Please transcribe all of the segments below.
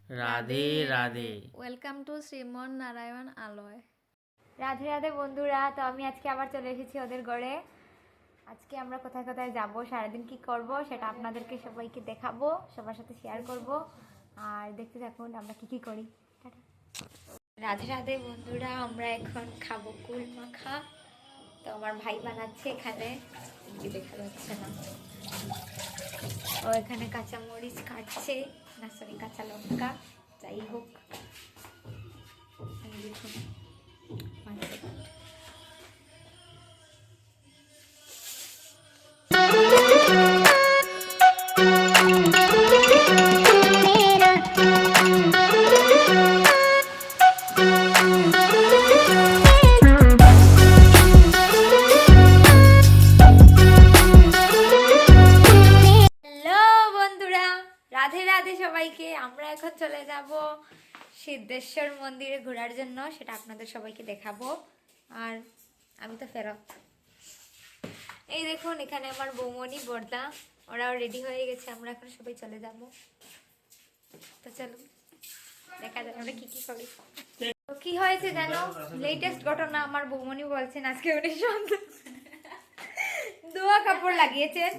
Radhe Radhe. Welcome to Shriman Narayan আলয়। রাধে রাধে বন্ধুরা, তো আমি আজকে আবার চলে এসেছি ওদের ঘরে। আজকে আমরা কোথায় কোথায় যাব, সারাদিন কি করব সেটা আপনাদেরকে সবাইকে দেখাবো, সবার সাথে শেয়ার করব। আর দেখতে থাকুন আমরা কি কি করি। টাটা। রাধে রাধে বন্ধুরা, আমরা এখন খাবো কুল মাখা। তো আমার ভাই বানাচ্ছে এখানে, কি দেখা যাচ্ছে না, ও এখানে কাঁচামরিচ কাটছে, না সরি কাঁচা লঙ্কা, যাই হোক। এই দেখুন রাধে রাধে সবাইকে। আমরা এখন চলে যাব সিদ্ধেশ্বর মন্দিরে ঘোরার জন্য, সেটা আপনাদের সবাইকে দেখাবো। আর আমি তো ফেরত। এই দেখুন এখানে আমার বৌমনি বর্দা, ওরাও রেডি হয়ে গেছে, আমরা এখন সবাই চলে যাব। তো চলুন দেখা যাক আমরা কি কি করি। তো কি হয়েছে জানো, লেটেস্ট ঘটনা, আমার বৌমনি বলছেন আজকে উনি সুন্দর দোয়া কাপড় লাগিয়েছেন।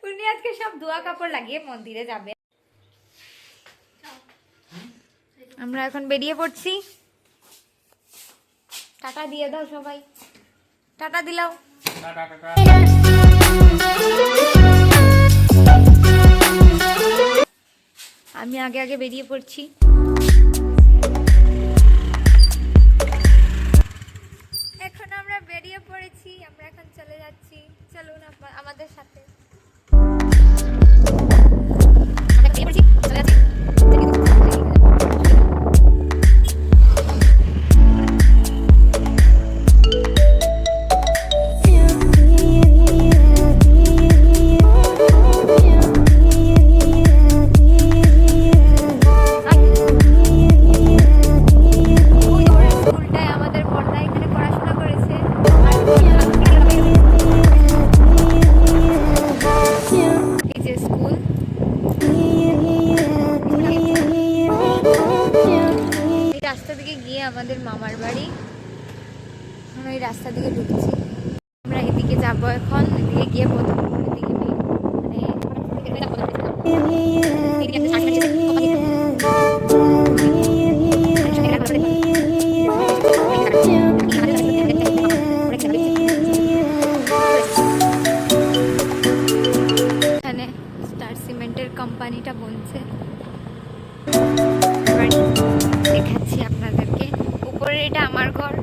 উনি আজকে সব ধোয়া কাপড় লাগিয়ে মন্দিরে যাবে। আমরা এখন বেরিয়ে পড়ছি। টাটা দিয়ে দাও সবাই, টাটা দিলাও। আমি আগে আগে বেরিয়ে পড়ছি। এখন আমরা বেরিয়ে পড়েছি, আমরা এখন চলে যাচ্ছি। চলুন আমাদের সাথে। আমাদের মামার বাড়ি, আমরা এই রাস্তা দিকে ঢুকছি। আমরা এদিকে যাবো এখন, এদিকে গিয়ে প্রথম এখানে স্টার সিমেন্টের কোম্পানিটা বনছে, দেখাচ্ছি আপনাদেরকে। উপরে এটা আমার ঘর,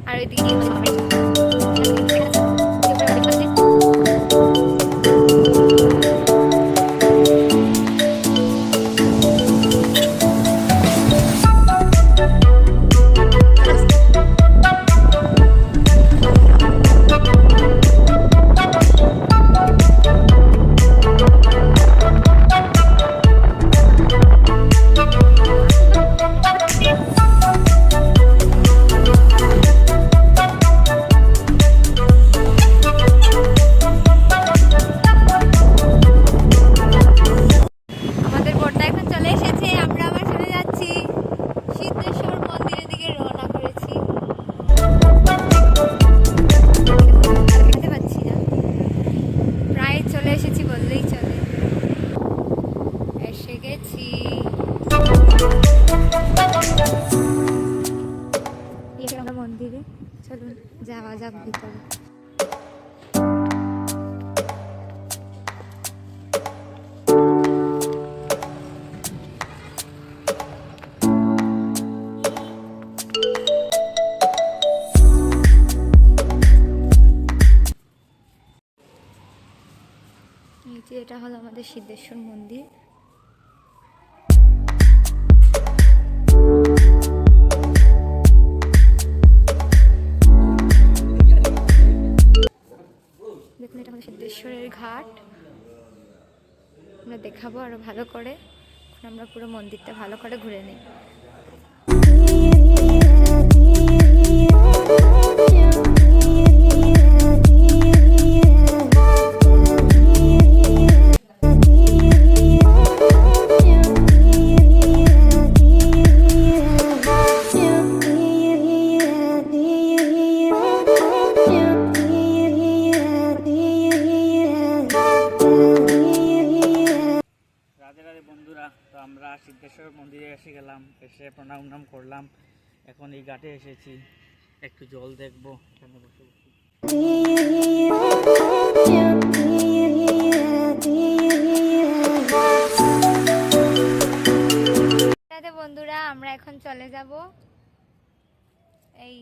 আর ওইদিকে মন্দিরে। চলুন যাওয়া যাক ভিতরে। এটা হলো আমাদের সিদ্ধেশ্বর মন্দির। দেখুন এটা আমাদের সিদ্ধেশ্বরের ঘাট, আমরা দেখাবো আরো ভালো করে। আমরা পুরো মন্দিরটা ভালো করে ঘুরে নিই। সিদ্ধেশ্বর মন্দিরে এসে গেলাম, এসে প্রণাম করলাম। এখন এই ঘাটে এসেছি, একটু জল দেখবো, এখানে বসে বসে। বন্ধুরা, আমরা এখন চলে যাব এই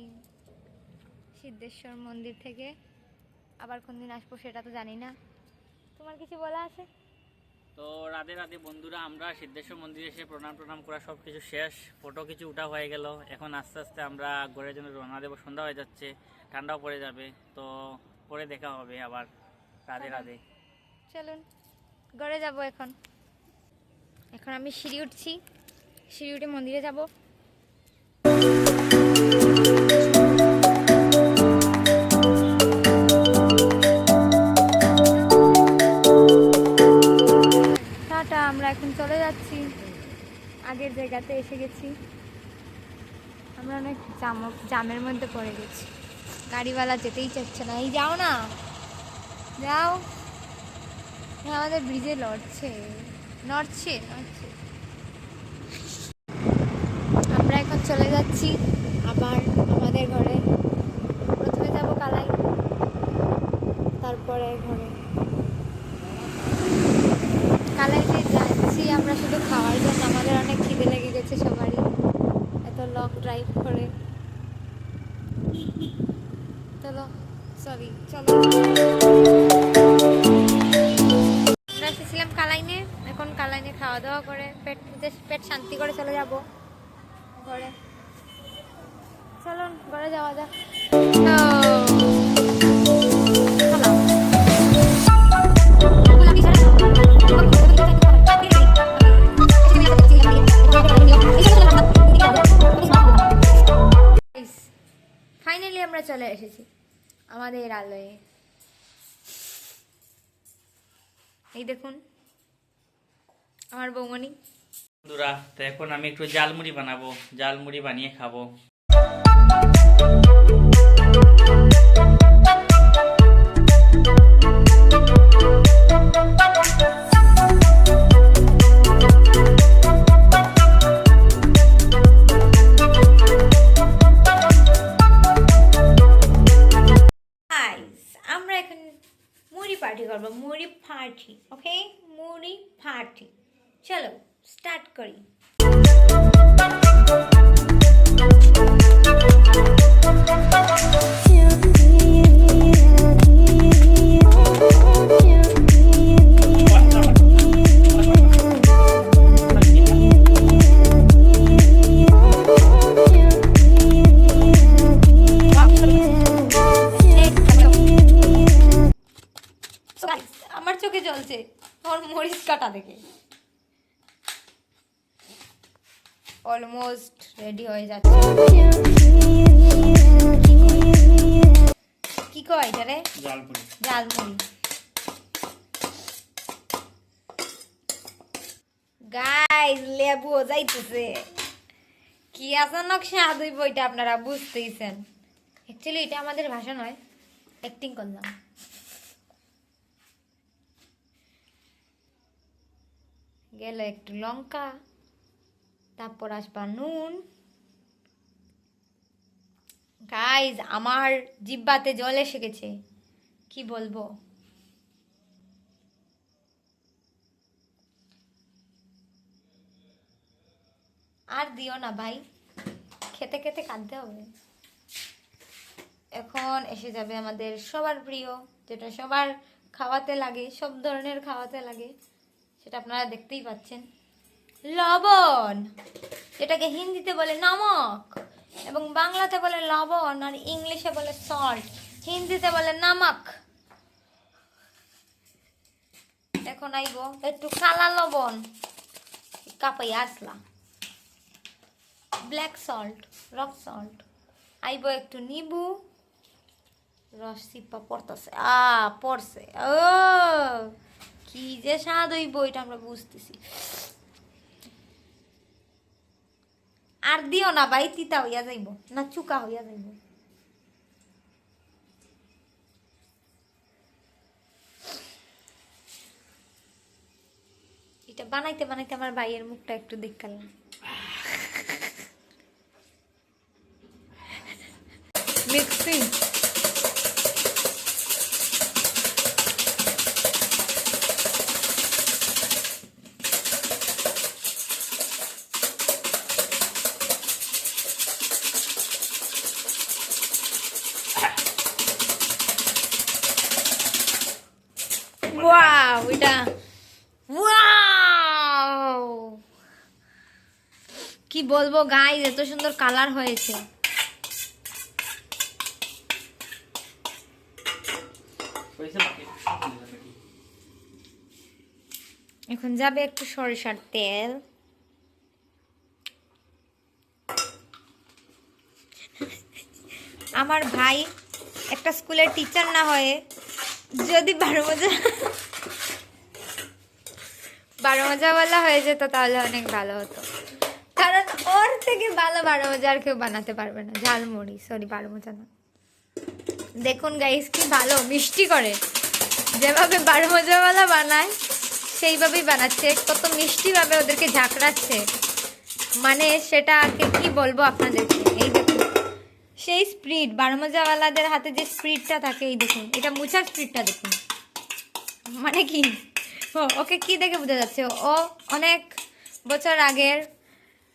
সিদ্ধেশ্বর মন্দির থেকে। আবার কোনদিন আসবো সেটা তো জানি না। তোমার কিছু বলা আছে? তো রাধে রাধে বন্ধুরা, আমরা সিদ্ধেশ্বর মন্দিরে এসে প্রণাম করা সব কিছু শেষ, ফটো কিছু উঠা হয়ে গেল। এখন আস্তে আস্তে আমরা ঘরের জন্য রওনা দেবো, সন্ধ্যা হয়ে যাচ্ছে, ঠান্ডাও পড়ে যাবে। তো পরে দেখা হবে আবার। রাধে রাধে। চলুন ঘরে যাব। এখন আমি সিঁড়ি উঠছি, সিঁড়ি উঠে মন্দিরে যাব। টাটা, আমরা এখন চলে যাচ্ছি। আগের জায়গাতে এসে গেছি। আমরা অনেক জামের মধ্যে পড়ে গেছি, গাড়িওয়ালা যেতেই চাচ্ছে না। এই যাও না, যাও। আমাদের ব্রিজে নড়ছে। আমরা এখন চলে যাচ্ছি আবার আমাদের ঘরে। প্রথমে যাব কালাই, তারপরে ঘরে। কালাইতে যাচ্ছি আমরা শুধু খাওয়ার জন্য। আমাদের অনেক খিদে লেগে গেছে সবারই, এত লং ড্রাইভ করে। চলো আমরা এসেছিলাম কালাইনে। এখন কালাইনে খাওয়া দাওয়া করে পেট শান্তি করে চলে যাব ঘরে। চলুন ঘরে যাওয়া যাক। ফাইনালি আমরা চলে এসেছি আমাদের আলয়ে। এই দেখুন আমার বৌমনি। বন্ধুরা, তো এখন আমি একটু জালমুড়ি বানাবো, জালমুড়ি বানিয়ে খাবো। আমরা এখন মুড়ি পার্টি করবো, মুড়ি পার্টি। ওকে, মুড়ি পার্টি। চলো স্টার্ট করি। আমার চোখে জ্বলছে ওর মরিচ কাটা দেখে। অলমোস্ট রেডি হয়ে যাচ্ছে। কি কয় এটা রে? জালমুড়ি। গাইস, লেবু যাইতেছে। কি আচানক স্বাদ হইব এটা আপনারা বুঝতেইছেন। অ্যাকচুয়ালি এটা আমাদের ভাষা নয়, অ্যাক্টিং করলাম। গেল একটু লঙ্কা, তারপর আসবা নুন। গাইজ, আমার জিহ্বাতে জল এসে গেছে, কি বলবো। আর দিও না ভাই, খেতে খেতে কাঁদতে হবে। এখন এসে যাবে আমাদের সবার প্রিয়, যেটা সবার খাওয়াতে লাগে, সব ধরনের খাওয়াতে লাগে, সেটা আপনারা দেখতেই পাচ্ছেন, লবণ। যেটাকে হিন্দিতে বলে নমক, এবং বাংলাতে বলে লবণ, আর ইংলিশে বলে সল্ট, হিন্দিতে বলে নমক। এখন আইব একটু কালা লবণ, কাপাই আসলা, ব্ল্যাক সল্ট, রক সল্ট। আইব একটু নিবু রস, সিপা পড়তেছে, পড়ছে। ও কি যে স্বাদ হইব এটা আমরা বুঝতেছি। আর দিও না ভাই, তিতা হইয়া যাইব, না চুকা হইয়া যাইব। এটা বানাইতে বানাইতে আমার ভাইয়ের মুখটা একটু দেখালাম। মিক্সি ওয়াও, এটা ওয়াও, কি বলবো গাইস, এত সুন্দর কালার হয়েছে। এখন যাবে একটু সরিষার তেল। আমার ভাই একটা স্কুলের টিচার না হয়ে যদি 12 মজাওয়ালা হয়ে যেত তাহলে অনেক ভালো হতো, কারণ ওর থেকে ভালো 12 মজা আর কেউ বানাতে পারবে না। ঝালমুড়ি, সরি 12 মজা না। দেখুন গাইস কি ভালো মিষ্টি করে, যেভাবে 12 মজাওয়ালা বানায় সেইভাবেই বানাচ্ছে, কত মিষ্টিভাবে ওদেরকে ঝাঁকড়াচ্ছে, মানে সেটাকে কি বলবো আপনাদেরকে। এই দেখুন সেই স্পিড, 12 মজাওয়ালাদের হাতে যে স্পিডটা থাকে, এই দেখুন এটা মুছার স্পিডটা দেখুন, মানে কি ওকে কি দেখে বোঝা যাচ্ছে ও অনেক বছর আগের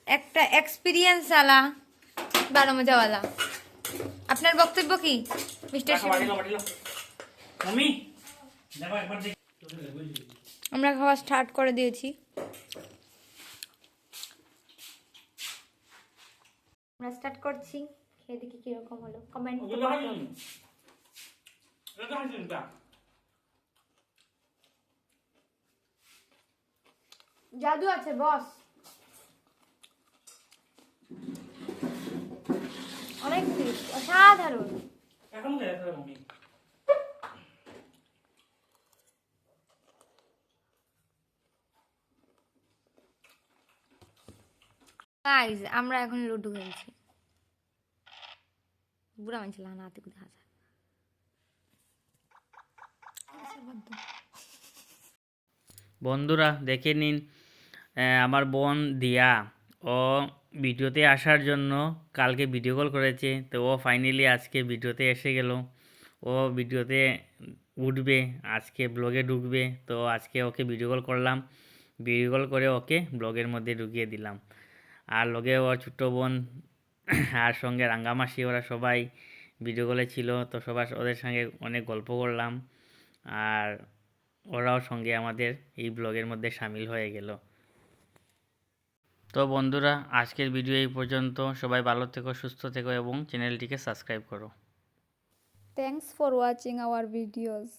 একটা এক্সপিরিয়েন্স আলা 12 মজাওয়ালা। আপনার বক্তব্য কি মিস্টার শিবম? আমরা খাওয়া স্টার্ট করে দিয়েছি। আমরা স্টার্ট করছি, খেয়ে দেখি কিরকম হলো, কমেন্ট করতে হবে। জাদু আছে বস, অনেক টেস্ট, অসাধারণ। গাইস আমরা এখন লুডু খেলছি, বুড়া মানুষ লানা হাতে কোথায় আছে। বন্ধুরা দেখে নিন, আমার বোন দিয়া ও ভিডিওতে আসার জন্য কালকে ভিডিও কল করেছে, তো ও ফাইনালি আজকে ভিডিওতে এসে গেল। ও ভিডিওতে উঠবে, আজকে ব্লগে ঢুকবে, তো আজকে ওকে ভিডিও কল করলাম, ভিডিও কল করে ওকে ব্লগের মধ্যে ঢুকিয়ে দিলাম। আর লগে ওর ছোট্ট বোন আর সঙ্গে রাঙ্গামাসি, ওরা সবাই ভিডিও কলে ছিল, তো সবার ওদের সঙ্গে অনেক গল্প করলাম, আর ওরাও সঙ্গে আমাদের এই ব্লগের মধ্যে সামিল হয়ে গেল। তো বন্ধুরা আজকের ভিডিও এই পর্যন্ত, সবাই ভালো থেকো, সুস্থ থেকো এবং চ্যানেলটিকে সাবস্ক্রাইব করো। Thanks for watching our videos.